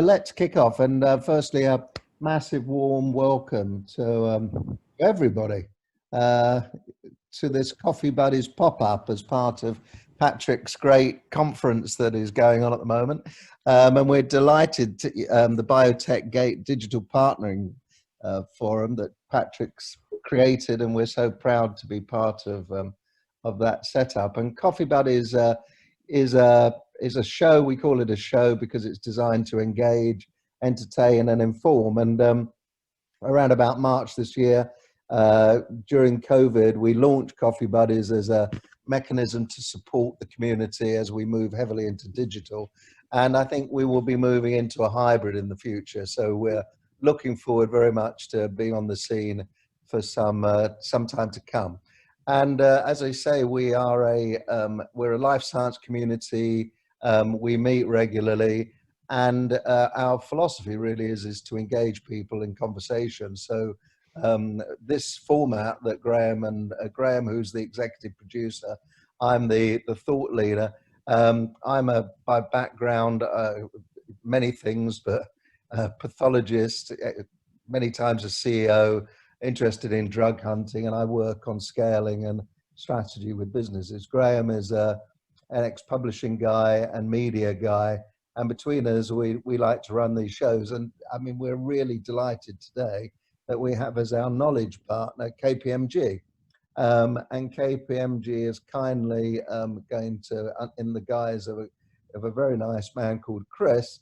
So let's kick off. And firstly, a massive warm welcome to everybody to this Coffee Buddies pop-up as part of Patrick's great conference that is going on at the moment. And we're delighted to the Biotech Gate Digital Partnering Forum that Patrick's created, and we're so proud to be part of that setup. And Coffee Buddies is a show. We call it a show because it's designed to engage, entertain, and inform. And around about March this year, during COVID, we launched Coffee Buddies as a mechanism to support the community as we move heavily into digital. And I think we will be moving into a hybrid in the future. So we're looking forward very much to being on the scene for some time to come. And as I say, we're a life science community. We meet regularly, and our philosophy really is to engage people in conversation. So this format that Graham, who's the executive producer, I'm the thought leader. I'm by background many things, but pathologist, many times a CEO, interested in drug hunting, and I work on scaling and strategy with businesses. Graham is an ex-publishing guy and media guy, and between us, we like to run these shows. And I mean, we're really delighted today that we have as our knowledge partner KPMG, and KPMG is kindly going to, in the guise of a very nice man called Chris,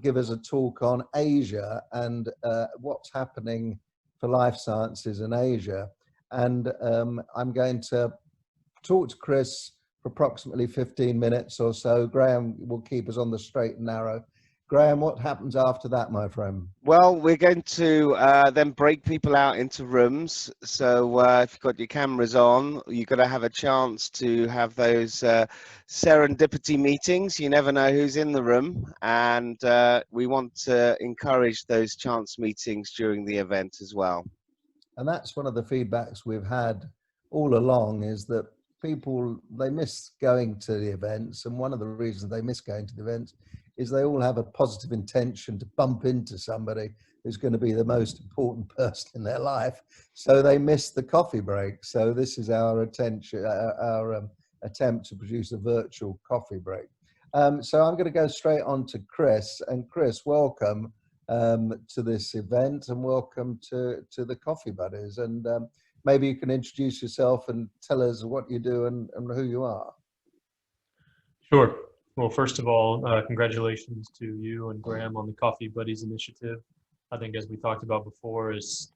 give us a talk on Asia and what's happening for life sciences in Asia. And I'm going to talk to Chris for approximately 15 minutes or so. Graham will keep us on the straight and narrow. Graham, what happens after that, my friend? Well, we're going to then break people out into rooms. So if you've got your cameras on, you've got to have a chance to have those serendipity meetings. You never know who's in the room. And we want to encourage those chance meetings during the event as well. And that's one of the feedbacks we've had all along, is that people, they miss going to the events. And one of the reasons they miss going to the events is they all have a positive intention to bump into somebody who's going to be the most important person in their life. So they miss the coffee break. So this is our attempt to produce a virtual coffee break. So I'm going to go straight on to Chris. And Chris, welcome to this event, and welcome to the Coffee Buddies. And maybe you can introduce yourself and tell us what you do and who you are. Sure. Well, first of all, congratulations to you and Graham on the Coffee Buddies initiative. I think, as we talked about before, is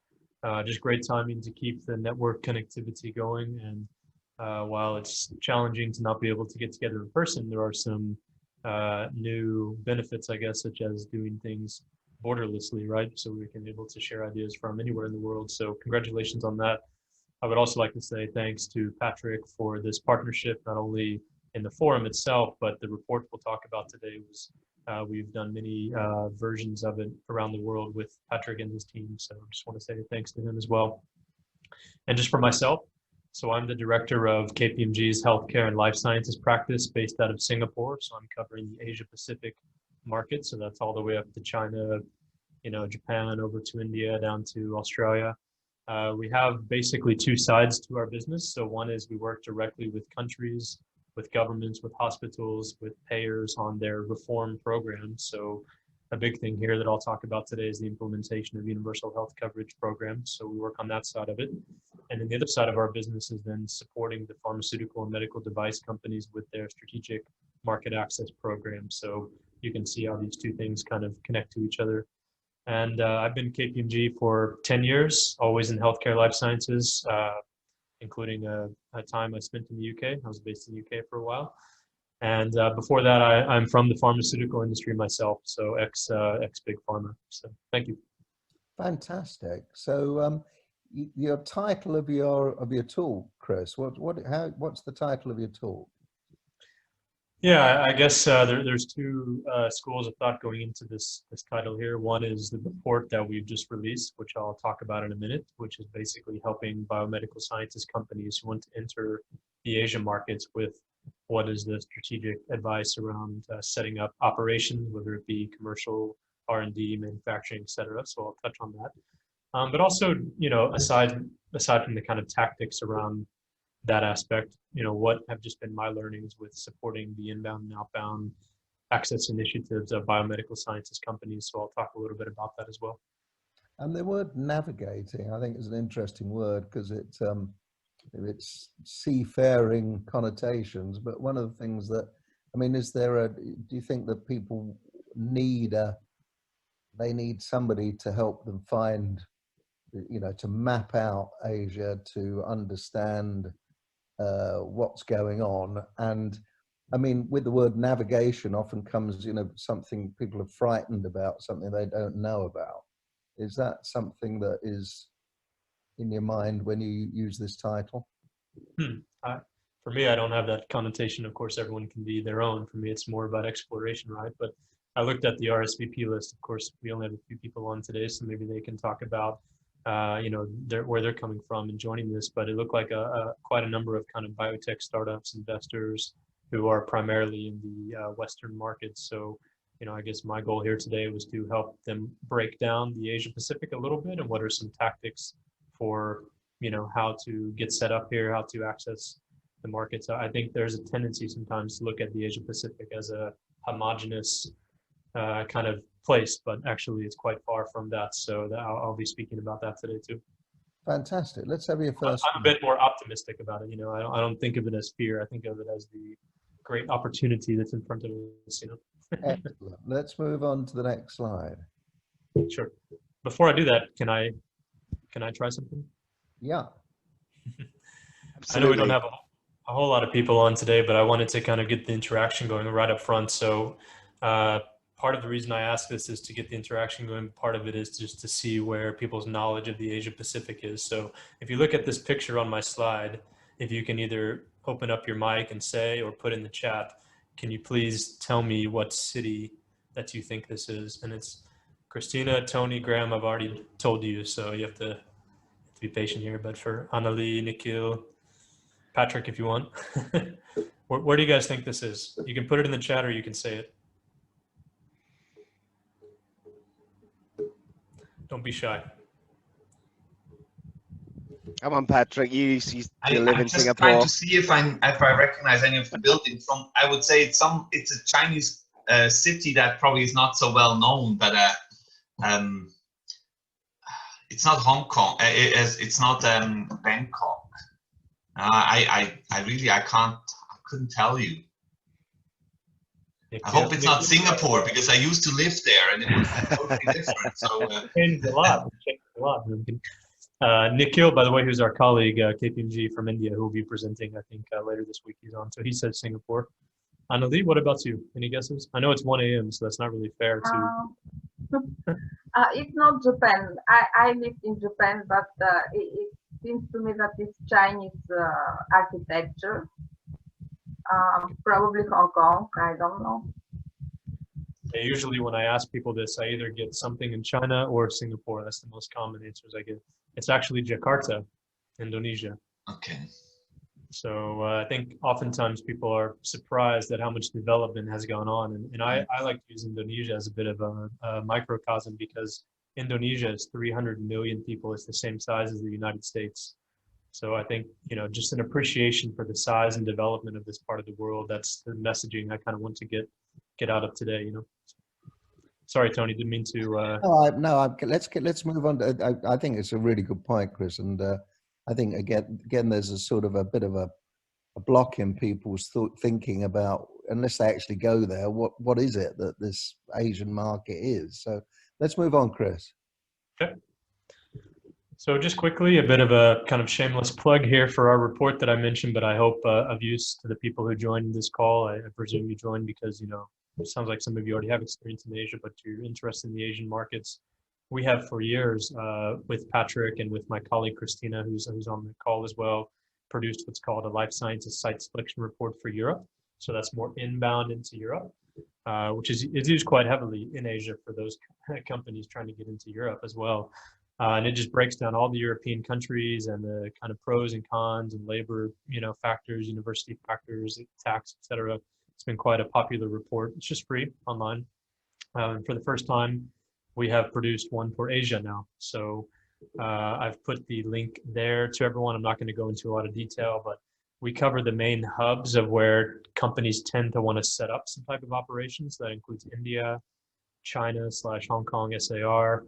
just great timing to keep the network connectivity going. And while it's challenging to not be able to get together in person, there are some new benefits, I guess, such as doing things borderlessly, right? So we can be able to share ideas from anywhere in the world. So congratulations on that. I would also like to say thanks to Patrick for this partnership, not only in the forum itself, but the report we'll talk about today was, we've done many versions of it around the world with Patrick and his team. So I just want to say thanks to him as well. And just for myself, so I'm the director of KPMG's healthcare and life sciences practice based out of Singapore. So I'm covering the Asia Pacific market. So that's all the way up to China, Japan, over to India, down to Australia. We have basically two sides to our business. So one is we work directly with countries, with governments, with hospitals, with payers on their reform programs. So a big thing here that I'll talk about today is the implementation of universal health coverage programs. So we work on that side of it. And then the other side of our business is then supporting the pharmaceutical and medical device companies with their strategic market access programs. So you can see how these two things kind of connect to each other. And I've been KPMG for 10 years, always in healthcare life sciences, including a time I spent in the UK. I was based in the UK for a while. And before that, I'm from the pharmaceutical industry myself, so ex-big pharma. So thank you. Fantastic. So your title of your talk, Chris, what's the title of your talk? Yeah, I guess there's two schools of thought going into this title here. One is the report that we've just released, which I'll talk about in a minute, which is basically helping biomedical sciences companies who want to enter the Asian markets with what is the strategic advice around setting up operations, whether it be commercial, R&D, manufacturing, et cetera. So I'll touch on that. But also, you know, aside from the kind of tactics around that aspect, you know, what have just been my learnings with supporting the inbound and outbound access initiatives of biomedical sciences companies. So I'll talk a little bit about that as well. And the word navigating, I think, is an interesting word because it's seafaring connotations. But one of the things that, I mean, do you think that people need somebody to help them find, you know, to map out Asia, to understand what's going on? And I mean, with the word navigation often comes, you know, something people are frightened about, something they don't know about. Is that something that is in your mind when you use this title? For me, I don't have that connotation. Of course, everyone can be their own. For me, it's more about exploration, right? But I looked at the RSVP list. Of course, we only have a few people on today, so maybe they can talk about, you know, where they're coming from and joining this. But it looked like quite a number of kind of biotech startups, investors who are primarily in the Western markets. So, you know, I guess my goal here today was to help them break down the Asia Pacific a little bit and what are some tactics for, you know, how to get set up here, how to access the markets. I think there's a tendency sometimes to look at the Asia Pacific as a homogenous kind of place, but actually it's quite far from that. So I'll be speaking about that today too. Fantastic. Let's have your first. I'm a bit more optimistic about it. You know, I don't think of it as fear. I think of it as the great opportunity that's in front of us, you know. Excellent. Let's move on to the next slide. Sure. Before I do that, can I try something? Yeah. I know we don't have a whole lot of people on today, but I wanted to kind of get the interaction going right up front. So part of the reason I ask this is to get the interaction going. Part of it is just to see where people's knowledge of the Asia Pacific is. So if you look at this picture on my slide, if you can either open up your mic and say or put in the chat, can you please tell me what city that you think this is? And it's Christina, Tony, Graham, I've already told you, so you have to be patient here. But for Annalie, Nikhil, Patrick, if you want, where do you guys think this is? You can put it in the chat or you can say it. Don't be shy. Come on, Patrick. You live in Singapore. I'm just trying to see if I recognize any of the buildings. I would say it's a Chinese city that probably is not so well known, but it's not Hong Kong. It's not Bangkok. I couldn't tell you. I hope it's not Singapore because I used to live there and it was totally different. So changed a lot. Nikhil, by the way, who's our colleague, KPMG from India, who will be presenting, I think, later this week he's on. So he says Singapore. Annalie, what about you? Any guesses? I know it's 1 a.m., so that's not really fair to... It's not Japan. I lived in Japan, but it seems to me that it's Chinese architecture. Probably Hong Kong, I don't know. Yeah, usually when I ask people this, I either get something in China or Singapore. That's the most common answers I get. It's actually Jakarta, Indonesia. okay. So I think oftentimes people are surprised at how much development has gone on. And I like to use Indonesia as a bit of a microcosm because Indonesia is 300 million people. It's the same size as the United States. So I think, you know, just an appreciation for the size and development of this part of the world. That's the messaging I kind of want to get out of today, you know. Sorry, Tony, didn't mean to. Let's move on. I think it's a really good point, Chris. And I think again, there's a sort of a bit of a block in people's thinking about, unless they actually go there, what is it that this Asian market is? So let's move on, Chris. Okay. So just quickly, a bit of a kind of shameless plug here for our report that I mentioned, but I hope of use to the people who joined this call. I presume you joined because, you know, it sounds like some of you already have experience in Asia, but you're interested in the Asian markets. We have for years with Patrick and with my colleague Christina, who's on the call as well, produced what's called a life sciences site selection report for Europe. So that's more inbound into Europe, which is used quite heavily in Asia for those companies trying to get into Europe as well. And it just breaks down all the European countries and the kind of pros and cons and labor, factors, university factors, tax, etc. It's been quite a popular report. It's just free online. And for the first time, we have produced one for Asia now. So I've put the link there to everyone. I'm not going to go into a lot of detail, but we cover the main hubs of where companies tend to want to set up some type of operations. That includes India, China/Hong Kong, SAR,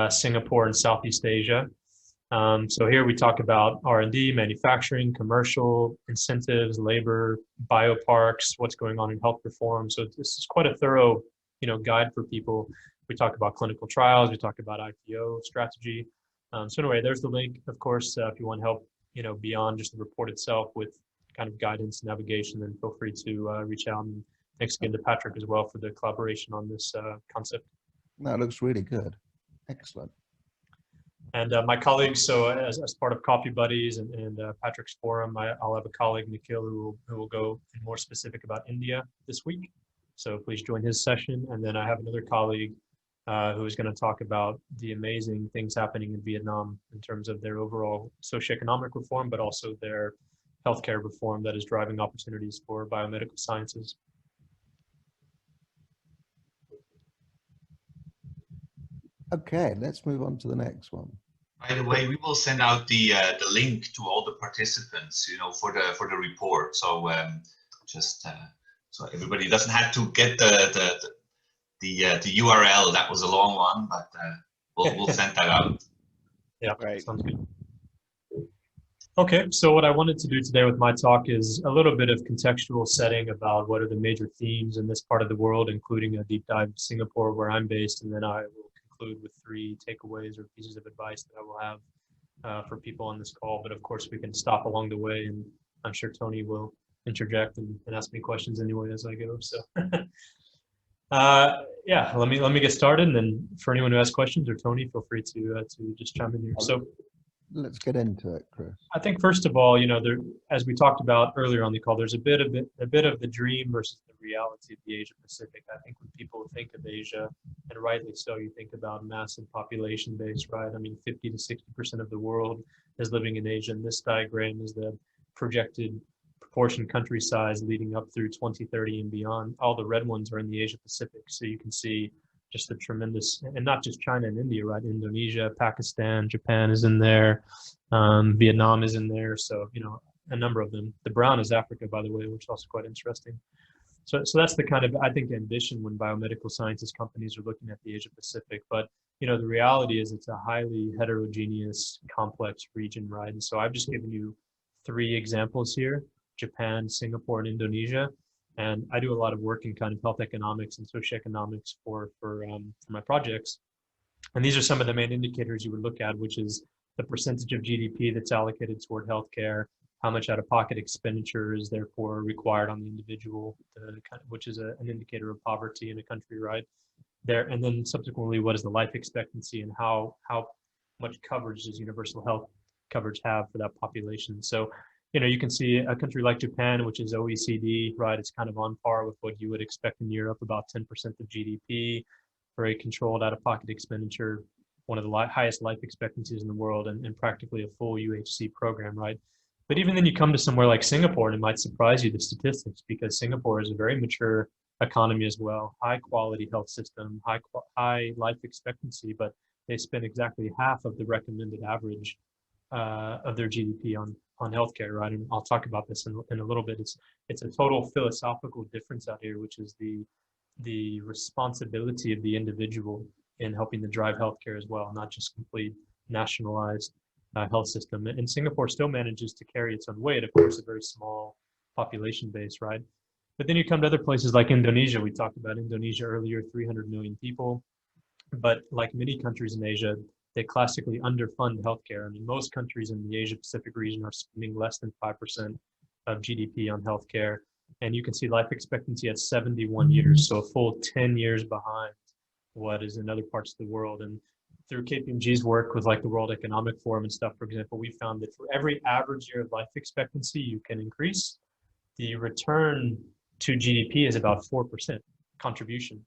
Singapore, and Southeast Asia. So here we talk about R&D, manufacturing, commercial, incentives, labor, bioparks, what's going on in health reform. So this is quite a thorough, guide for people. We talk about clinical trials, we talk about IPO strategy. So anyway, there's the link. Of course, if you want help, beyond just the report itself with kind of guidance, navigation, then feel free to reach out. And thanks again to Patrick as well for the collaboration on this concept. That looks really good. Excellent. And my colleagues, so as part of Coffee Buddies and Patrick's forum, I'll have a colleague, Nikhil, who will go more specific about India this week. So please join his session. And then I have another colleague who is going to talk about the amazing things happening in Vietnam in terms of their overall socioeconomic reform, but also their healthcare reform that is driving opportunities for biomedical sciences. Okay, let's move on to the next one. By the way, we will send out the link to all the participants, for the report. So so everybody doesn't have to get the URL. That was a long one, but we'll send that out. Yeah, right. Sounds good. Okay, so what I wanted to do today with my talk is a little bit of contextual setting about what are the major themes in this part of the world, including a deep dive in Singapore, where I'm based, and then I will conclude with 3 takeaways or pieces of advice that I will have for people on this call. But of course, we can stop along the way, and I'm sure Tony will interject and ask me questions anyway as I go. So yeah, let me get started, and then for anyone who has questions, or Tony, feel free to just chime in here. So let's get into it, Chris. I think first of all, there, as we talked about earlier on the call, there's a bit of the dream versus the reality of the Asia Pacific. I think when people think of Asia, and rightly so, you think about massive population base, right? I mean, 50 to 60% of the world is living in Asia, and this diagram is the projected proportion country size leading up through 2030 and beyond. All the red ones are in the Asia Pacific, so you can see just the tremendous, and not just China and India, right? Indonesia, Pakistan, Japan is in there, Vietnam is in there, so a number of them. The brown is Africa, by the way, which is also quite interesting. So that's the kind of, I think, ambition when biomedical sciences companies are looking at the Asia Pacific. But the reality is it's a highly heterogeneous, complex region, right? And so I've just given you 3 examples here: Japan, Singapore, and Indonesia. And I do a lot of work in kind of health economics and socioeconomics for my projects. And these are some of the main indicators you would look at, which is the percentage of GDP that's allocated toward healthcare, how much out-of-pocket expenditure is therefore required on the individual, which is an indicator of poverty in a country, right? There, and then subsequently, what is the life expectancy and how much coverage does universal health coverage have for that population? So you can see a country like Japan, which is OECD, right? It's kind of on par with what you would expect in Europe, about 10% of GDP, very controlled out-of-pocket expenditure, one of the highest life expectancies in the world, and practically a full UHC program, right? But even then you come to somewhere like Singapore, and it might surprise you, the statistics, because Singapore is a very mature economy as well, high quality health system, high life expectancy, but they spend exactly half of the recommended average of their GDP on healthcare, right? And I'll talk about this in a little bit. It's a total philosophical difference out here, which is the responsibility of the individual in helping to drive healthcare as well, not just complete nationalized health system. And Singapore still manages to carry its own weight, of course, a very small population base, right? But then you come to other places like Indonesia. We talked about Indonesia earlier, 300 million people. But like many countries in Asia, they classically underfund healthcare. I mean, most countries in the Asia Pacific region are spending less than 5% of GDP on healthcare. And you can see life expectancy at 71 years, so a full 10 years behind what is in other parts of the world. And through KPMG's work with like the World Economic Forum and stuff, for example, we found that for every average year of life expectancy you can increase, the return to GDP is about 4% contribution.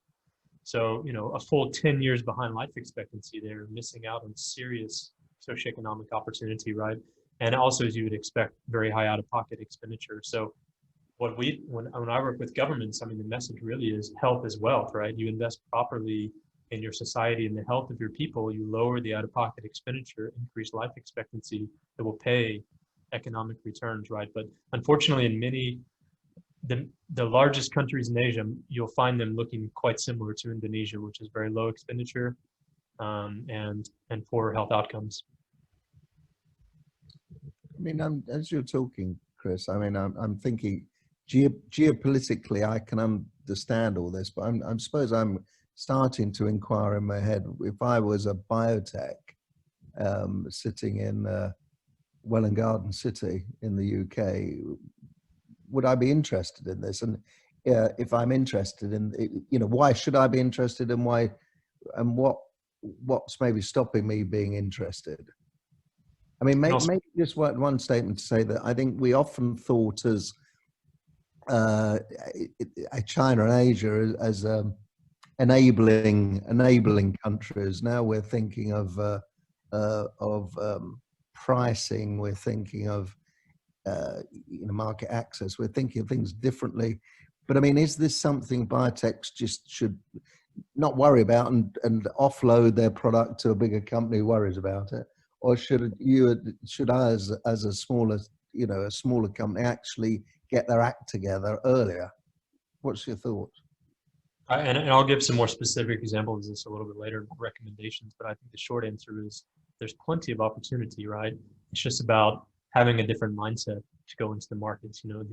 So, you know, a full 10 years behind life expectancy, they're missing out on serious socioeconomic opportunity, right? And also, as you would expect, very high out-of-pocket expenditure. So when I work with governments, I mean, the message really is health is wealth, right? You invest properly in your society and the health of your people, you lower the out-of-pocket expenditure, increase life expectancy that will pay economic returns, right? But unfortunately, in many, the largest countries in Asia, you'll find them looking quite similar to Indonesia, which is very low expenditure and poor health outcomes. I mean, as you're talking, Chris, I mean, I'm thinking geopolitically, I can understand all this, but I suppose I'm starting to inquire in my head, if I was a biotech sitting in Welwyn Garden City in the UK, would I be interested in this? And if I'm interested in, you know, why should I be interested, and why, and what's maybe stopping me being interested? I mean, maybe just one statement to say that I think we often thought as China and Asia as enabling countries. Now we're thinking of pricing. We're thinking of you know, market access. We're thinking of things differently. But I mean, is this something biotechs just should not worry about and offload their product to a bigger company who worries about it? Or should I, as a smaller, you know, a smaller company, actually get their act together earlier? What's your thoughts? And I'll give some more specific examples of this a little bit later, recommendations, but I think the short answer is there's plenty of opportunity, right? It's just about having a different mindset to go into the markets. You know,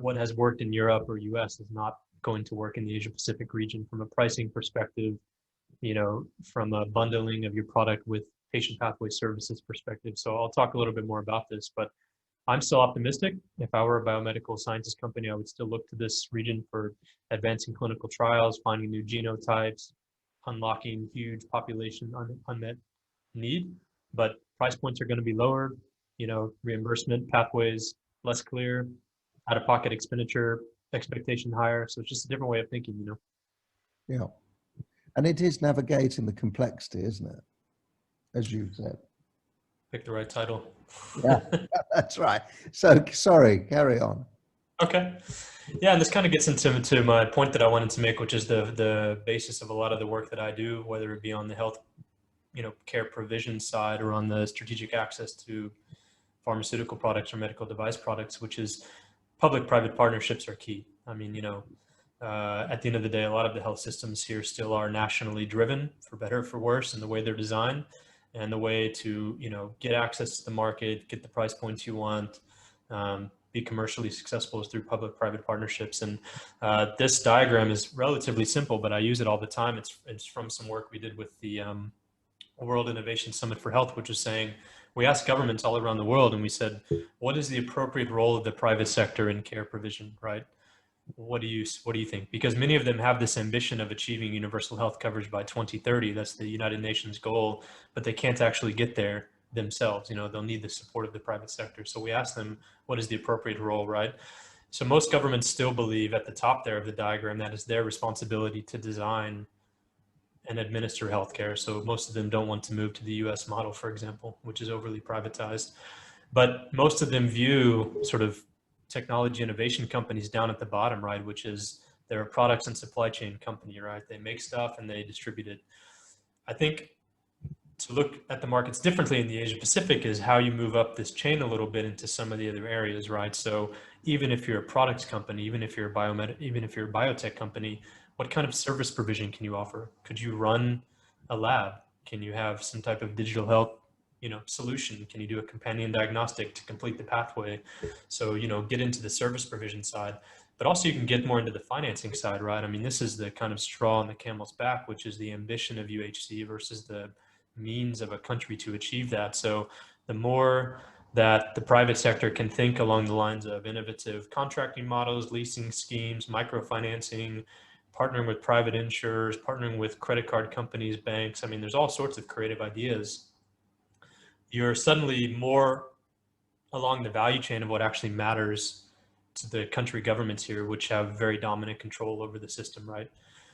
what has worked in Europe or US is not going to work in the Asia Pacific region from a pricing perspective, you know, from a bundling of your product with patient pathway services perspective. So I'll talk a little bit more about this, but I'm still optimistic. If I were a biomedical sciences company, I would still look to this region for advancing clinical trials, finding new genotypes, unlocking huge population unmet need. But price points are going to be lower, you know, reimbursement pathways less clear, out-of-pocket expenditure expectation higher. So it's just a different way of thinking, you know. Yeah, and it is navigating the complexity, isn't it? As you said. Pick the right title. Yeah, that's right. So sorry, carry on. Okay. Yeah, and this kind of gets into my point that I wanted to make, which is the basis of a lot of the work that I do, whether it be on the health, you know, care provision side or on the strategic access to pharmaceutical products or medical device products, which is public-private partnerships are key. I mean, you know, at the end of the day, a lot of the health systems here still are nationally driven, for better or for worse, in the way they're designed. And the way to, you know, get access to the market, get the price points you want, be commercially successful is through public-private partnerships. And this diagram is relatively simple, but I use it all the time. It's from some work we did with the World Innovation Summit for Health, which was saying, we asked governments all around the world and we said, what is the appropriate role of the private sector in care provision, right? What do you think? Because many of them have this ambition of achieving universal health coverage by 2030. That's the United Nations goal, but they can't actually get there themselves. You know, they'll need the support of the private sector. So we asked them, what is the appropriate role, right? So most governments still believe at the top there of the diagram that it's their responsibility to design and administer healthcare. So most of them don't want to move to the US model, for example, which is overly privatized. But most of them view sort of technology innovation companies down at the bottom, right, which is they're a products and supply chain company, right? They make stuff and they distribute it. I think to look at the markets differently in the Asia Pacific is how you move up this chain a little bit into some of the other areas, right? So even if you're a products company, even if you're a biotech company, what kind of service provision can you offer? Could you run a lab? Can you have some type of digital health, you know, solution? Can you do a companion diagnostic to complete the pathway? So, you know, get into the service provision side, but also you can get more into the financing side, right? I mean, this is the kind of straw on the camel's back, which is the ambition of UHC versus the means of a country to achieve that. So the more that the private sector can think along the lines of innovative contracting models, leasing schemes, microfinancing, partnering with private insurers, partnering with credit card companies, banks. I mean, there's all sorts of creative ideas. You're suddenly more along the value chain of what actually matters to the country governments here, which have very dominant control over the system, right?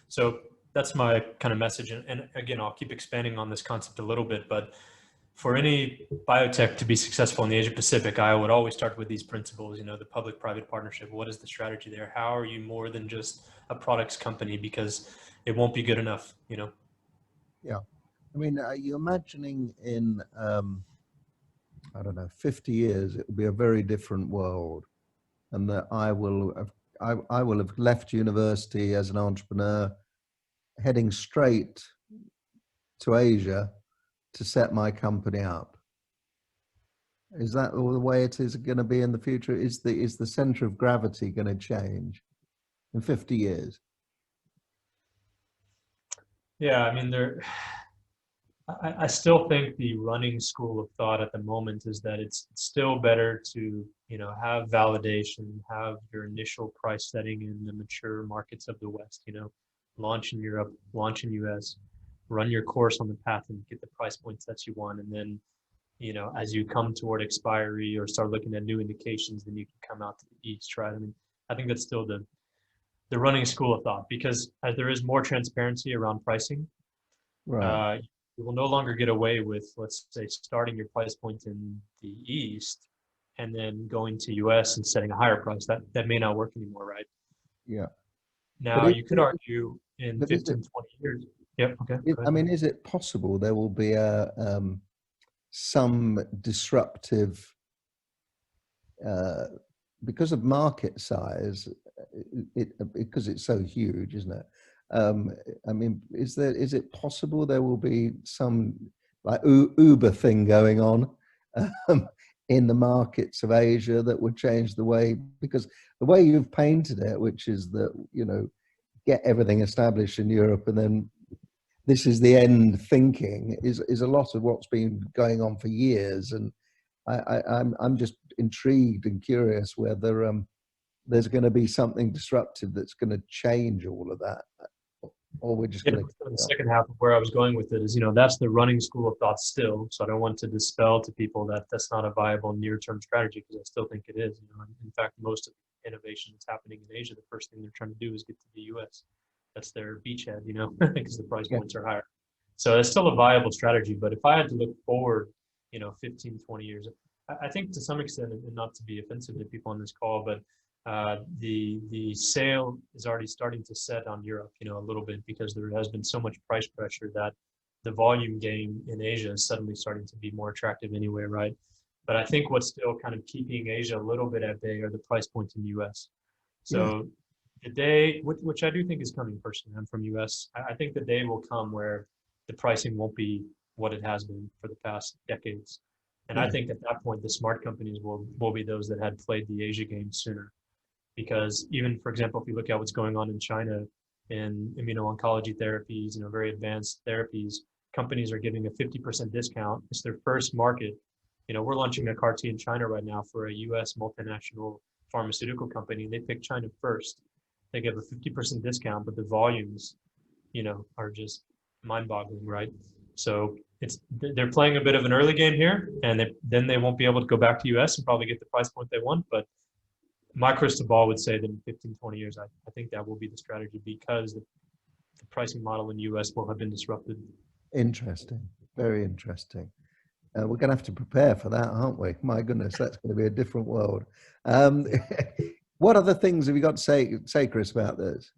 So that's my kind of message. And again, I'll keep expanding on this concept a little bit, but for any biotech to be successful in the Asia Pacific, I would always start with these principles, you know, the public-private partnership. What is the strategy there? How are you more than just a products company? Because it won't be good enough, you know? Yeah. I mean, are you imagining in, I don't know, 50 years, it will be a very different world, and that I will have left university as an entrepreneur, heading straight to Asia to set my company up? Is that the way it is going to be in the future? Is the center of gravity going to change in 50 years? Yeah, I mean, I still think the running school of thought at the moment is that it's still better to, you know, have validation, have your initial price setting in the mature markets of the West, you know, launch in Europe, launch in US, run your course on the path and get the price points that you want. And then, you know, as you come toward expiry or start looking at new indications, then you can come out to the East, right? I mean, I think that's still the running school of thought, because as there is more transparency around pricing, Right. you will no longer get away with, let's say, starting your price point in the East and then going to US and setting a higher price. That may not work anymore, right? Yeah. Now, you could argue in but 15, 20 years. Yep, okay. I mean, is it possible there will be some disruptive, because of market size, because it's so huge, isn't it? I mean, is it possible there will be some like Uber thing going on in the markets of Asia that would change the way, because the way you've painted it, which is that, you know, get everything established in Europe and then this is the end thinking, is a lot of what's been going on for years. And I'm just intrigued and curious whether there's going to be something disruptive that's going to change all of that, or we're just going to. The second half of where I was going with it is, you know, that's the running school of thought still. So I don't want to dispel to people that that's not a viable near-term strategy, because I still think it is. You know, in fact, most of the innovation that's happening in Asia, the first thing they're trying to do is get to the U.S. That's their beachhead, you know, because the price points are higher. So it's still a viable strategy. But if I had to look forward, you know, 15, 20 years, I think to some extent, and not to be offensive to people on this call, but the sail is already starting to set on Europe, you know, a little bit, because there has been so much price pressure that the volume game in Asia is suddenly starting to be more attractive anyway, right? But I think what's still kind of keeping Asia a little bit at bay are the price points in the US. So the day, which I do think is coming personally, I'm from US, I think the day will come where the pricing won't be what it has been for the past decades. And I think at that point, the smart companies will be those that had played the Asia game sooner. Because even, for example, if you look at what's going on in China in immuno-oncology therapies, you know, very advanced therapies, companies are giving a 50% discount. It's their first market. You know, we're launching a CAR T in China right now for a US multinational pharmaceutical company. They picked China first. They give a 50% discount, but the volumes, you know, are just mind-boggling, right? So they're playing a bit of an early game here, and then they won't be able to go back to US and probably get the price point they want. But my crystal ball would say that in 15, 20 years, I think that will be the strategy, because the pricing model in the US will have been disrupted. Interesting. Very interesting. We're going to have to prepare for that, aren't we? My goodness, that's going to be a different world. What other things have you got to say, Chris, about this?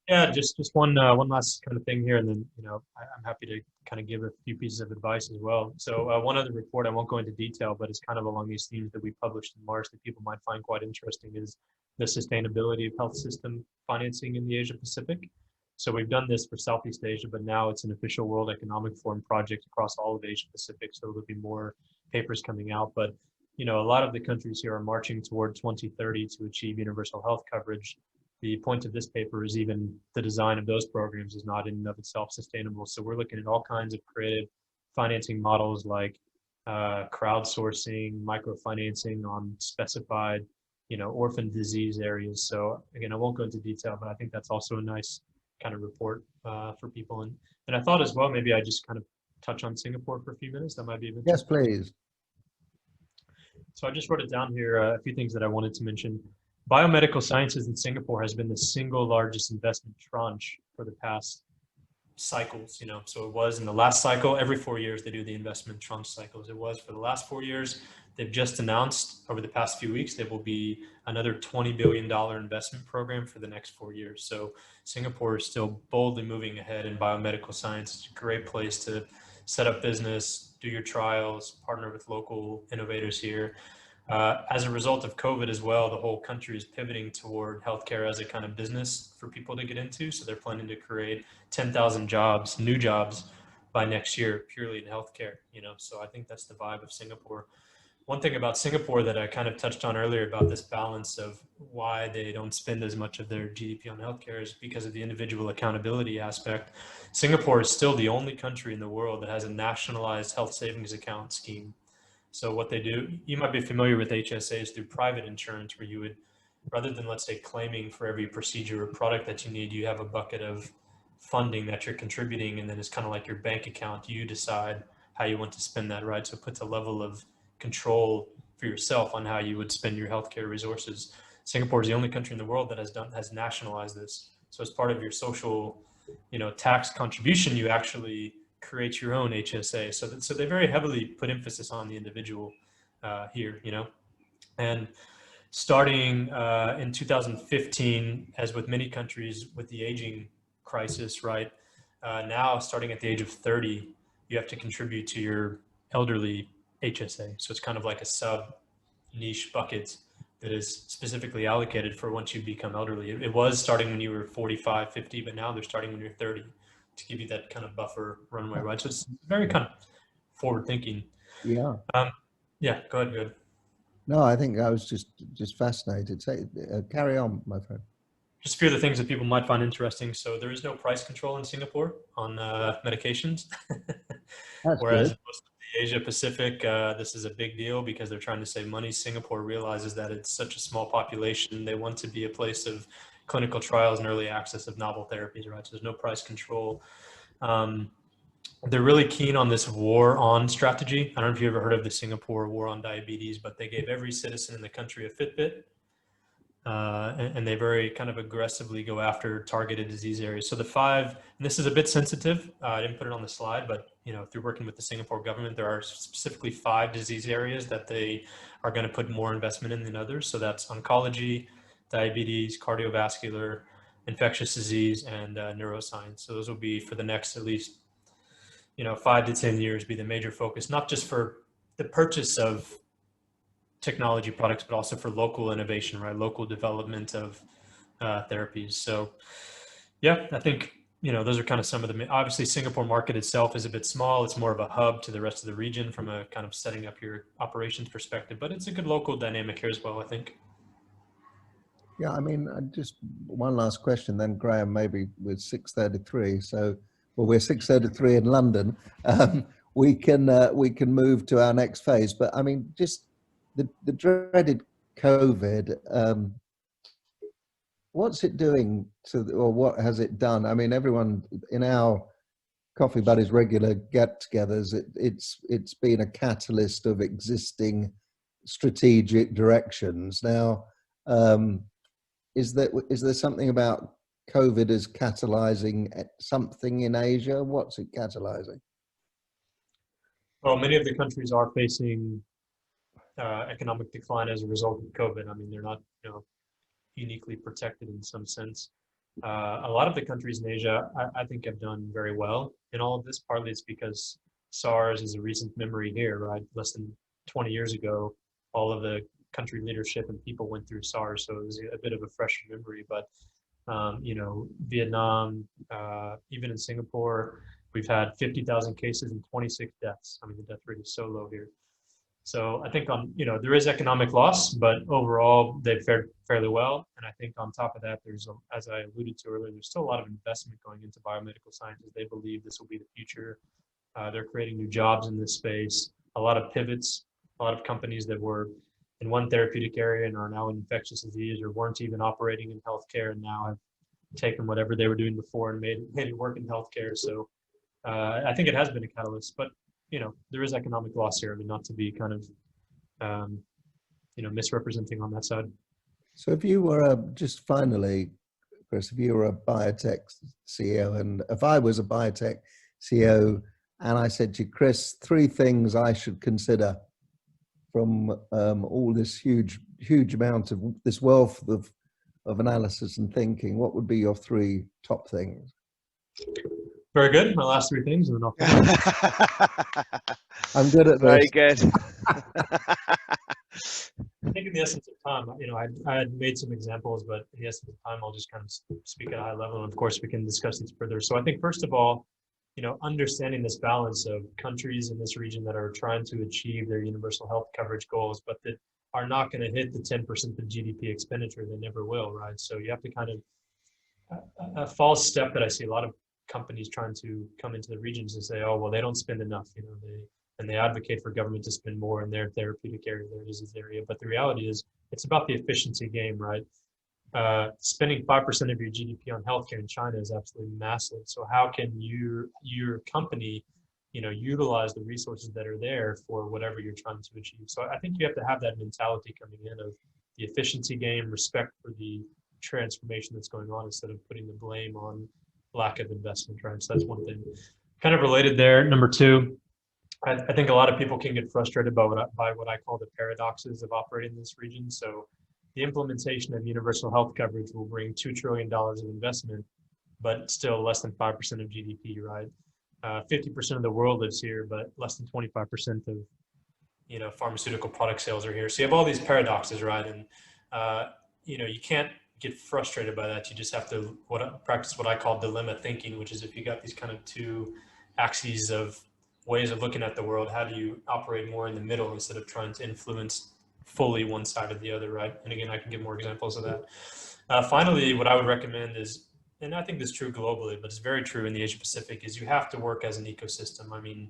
Yeah, just one last kind of thing here, and then, you know, I'm happy to kind of give a few pieces of advice as well. So one other report, I won't go into detail, but it's kind of along these themes that we published in March that people might find quite interesting, is the sustainability of health system financing in the Asia Pacific. So we've done this for Southeast Asia, but now it's an official World Economic Forum project across all of Asia Pacific. So there'll be more papers coming out. But, you know, a lot of the countries here are marching toward 2030 to achieve universal health coverage. The point of this paper is even the design of those programs is not in and of itself sustainable. So we're looking at all kinds of creative financing models, like crowdsourcing, microfinancing on specified, you know, orphan disease areas. So again, I won't go into detail, but I think that's also a nice kind of report for people. And I thought as well, maybe I just kind of touch on Singapore for a few minutes. That might be of interest. Yes, please. So I just wrote it down here, a few things that I wanted to mention. Biomedical sciences in Singapore has been the single largest investment tranche for the past cycles, you know. So it was in the last cycle, every 4 years they do the investment tranche cycles. It was for the last 4 years. They've just announced over the past few weeks, there will be another $20 billion investment program for the next 4 years. So Singapore is still boldly moving ahead in biomedical science. It's a great place to set up business, do your trials, partner with local innovators here. As a result of COVID as well, the whole country is pivoting toward healthcare as a kind of business for people to get into. So they're planning to create 10,000 jobs, new jobs by next year, purely in healthcare, you know. So I think that's the vibe of Singapore. One thing about Singapore that I kind of touched on earlier about this balance of why they don't spend as much of their GDP on healthcare is because of the individual accountability aspect. Singapore is still the only country in the world that has a nationalized health savings account scheme. So what they do, you might be familiar with HSAs through private insurance, where you would, rather than, let's say, claiming for every procedure or product that you need, you have a bucket of funding that you're contributing, and then it's kind of like your bank account. You decide how you want to spend that, right? So it puts a level of control for yourself on how you would spend your healthcare resources. Singapore is the only country in the world that has nationalized this. So as part of your social, you know, tax contribution, you actually create your own HSA. So they very heavily put emphasis on the individual here, you know. And starting in 2015, as with many countries with the aging crisis, right, now starting at the age of 30, you have to contribute to your elderly HSA. So it's kind of like a sub niche bucket that is specifically allocated for once you become elderly. It was starting when you were 45, 50, but now they're starting when you're 30 to give you that kind of buffer runway, right? So it's very kind of forward thinking. Yeah. Yeah, go ahead, good. No, I think I was just fascinated. Say, carry on, my friend. Just a few of the things that people might find interesting. So there is no price control in Singapore on medications. Whereas most of the Asia Pacific, this is a big deal because they're trying to save money. Singapore realizes that it's such a small population. They want to be a place of clinical trials and early access of novel therapies, right? So there's no price control. They're really keen on this war on strategy. I don't know if you ever heard of the Singapore war on diabetes, but they gave every citizen in the country a Fitbit. And they very kind of aggressively go after targeted disease areas. So the 5, and this is a bit sensitive, I didn't put it on the slide, but you know, through working with the Singapore government, there are specifically 5 disease areas that they are going to put more investment in than others. So that's oncology, diabetes, cardiovascular, infectious disease, and neuroscience. So those will be for the next at least, you know, 5 to 10 years be the major focus, not just for the purchase of technology products, but also for local innovation, right? Local development of therapies. So yeah, I think, you know, those are kind of some of the, obviously Singapore market itself is a bit small. It's more of a hub to the rest of the region from a kind of setting up your operations perspective, but it's a good local dynamic here as well, I think. Yeah, I mean, just one last question then, Graham, maybe with 6:33. So, well, we're 6:33 in London. We can move to our next phase, but I mean, just the dreaded COVID, what's it doing to, or what has it done? I mean, everyone in our Coffee Buddies regular get-togethers, it's been a catalyst of existing strategic directions. Now, is there something about COVID as catalyzing something in Asia? What's it catalyzing? Well, many of the countries are facing economic decline as a result of COVID. I mean, they're not, you know, uniquely protected in some sense. A lot of the countries in Asia, I think, have done very well in all of this. Partly it's because SARS is a recent memory here, right? Less than 20 years ago, all of the country leadership and people went through SARS, so it was a bit of a fresh memory. But you know, Vietnam, even in Singapore, we've had 50,000 cases and 26 deaths. I mean, the death rate is so low here. So I think you know, there is economic loss, but overall they've fared fairly well. And I think on top of that, there's, as I alluded to earlier, there's still a lot of investment going into biomedical sciences. They believe this will be the future. They're creating new jobs in this space, a lot of pivots, a lot of companies that were in one therapeutic area and are now in infectious disease or weren't even operating in healthcare and now have taken whatever they were doing before and made it work in healthcare. So I think it has been a catalyst, but you know, there is economic loss here. I mean, not to be kind of, you know, misrepresenting on that side. So if you were just finally, Chris, if you were a biotech CEO, and if I was a biotech CEO, and I said to you, Chris, 3 things I should consider from all this huge amount of this wealth of analysis and thinking, what would be your 3 top things? Very good. My last 3 things, and then I'll I'm good at Very this. good. I think in the essence of time, you know, I had made some examples, but in the essence of time, I'll just kind of speak at a high level. And of course, we can discuss these further. So I think, first of all, you know, understanding this balance of countries in this region that are trying to achieve their universal health coverage goals, but that are not going to hit the 10% of GDP expenditure. They never will, right? So you have to kind of, a false step that I see a lot of companies trying to come into the regions and say, oh, well, they don't spend enough, you know, and they advocate for government to spend more in their therapeutic area, their disease area. But the reality is, it's about the efficiency game, right? Spending 5% of your GDP on healthcare in China is absolutely massive. So how can your company, you know, utilize the resources that are there for whatever you're trying to achieve? So I think you have to have that mentality coming in of the efficiency game, respect for the transformation that's going on, instead of putting the blame on lack of investment, right? So that's one thing. Kind of related there. Number 2, I think a lot of people can get frustrated by what I call the paradoxes of operating in this region. So the implementation of universal health coverage will bring $2 trillion of investment, but still less than 5% of GDP, right? 50% of the world lives here, but less than 25% of, you know, pharmaceutical product sales are here. So you have all these paradoxes, right? And, you know, you can't get frustrated by that. You just have to practice what I call dilemma thinking, which is if you got these kind of 2 axes of ways of looking at the world, how do you operate more in the middle instead of trying to influence fully one side or the other, right? And again, I can give more examples of that. Finally, what I would recommend is, and I think this is true globally, but it's very true in the Asia Pacific, is you have to work as an ecosystem. I mean,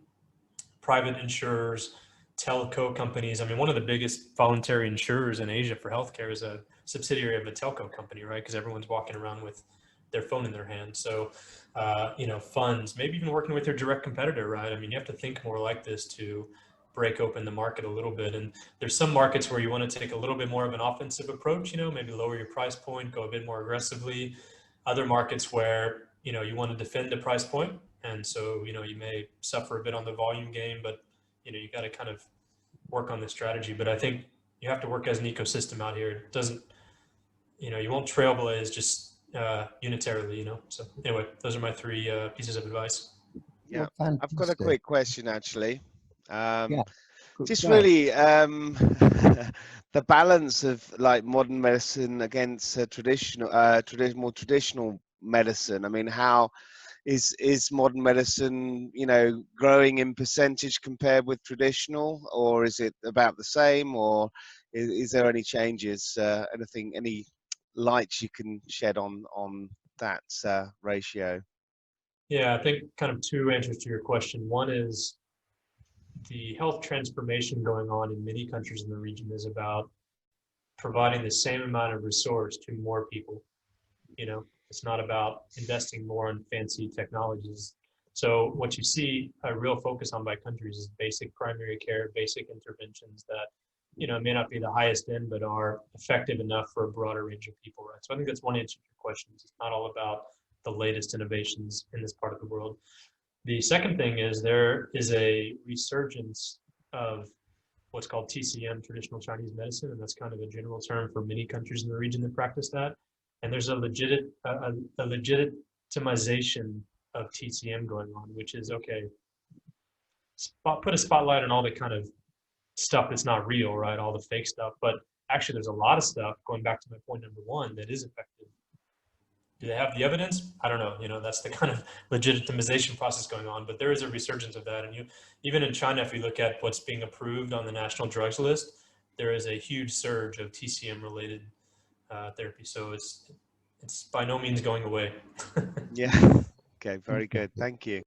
private insurers, telco companies. I mean, one of the biggest voluntary insurers in Asia for healthcare is a subsidiary of a telco company, right? Because everyone's walking around with their phone in their hand. So, you know, funds, maybe even working with your direct competitor, right? I mean, you have to think more like this to break open the market a little bit. And there's some markets where you want to take a little bit more of an offensive approach, you know, maybe lower your price point, go a bit more aggressively. Other markets where, you know, you want to defend the price point. And so, you know, you may suffer a bit on the volume game, but, you know, you got to kind of work on the strategy. But I think you have to work as an ecosystem out here. It doesn't, you know, you won't trailblaze just unitarily, you know. So anyway, those are my 3 pieces of advice. Yeah, Well, I've got a quick question actually. Yeah. Just Go. really the balance of like modern medicine against more traditional medicine. I mean, how is modern medicine, you know, growing in percentage compared with traditional, or is it about the same, or is there any changes? Any lights you can shed on that ratio? Yeah, I think kind of 2 answers to your question. One is the health transformation going on in many countries in the region is about providing the same amount of resource to more people. You know, it's not about investing more in fancy technologies. So what you see a real focus on by countries is basic primary care, basic interventions that, you know, may not be the highest end, but are effective enough for a broader range of people, right? So I think that's one answer to your question. It's not all about the latest innovations in this part of the world. The second thing is there is a resurgence of what's called TCM, traditional Chinese medicine, and that's kind of a general term for many countries in the region that practice that. And there's a legitimization of TCM going on, which is, okay, put a spotlight on all the kind of stuff that's not real, right? All the fake stuff. But actually, there's a lot of stuff, going back to my point number 1, that is effective. Do they have the evidence? I don't know. You know, that's the kind of legitimization process going on. But there is a resurgence of that. And even in China, if you look at what's being approved on the national drugs list, there is a huge surge of TCM-related therapy. So it's by no means going away. Yeah. Okay. Very good. Thank you.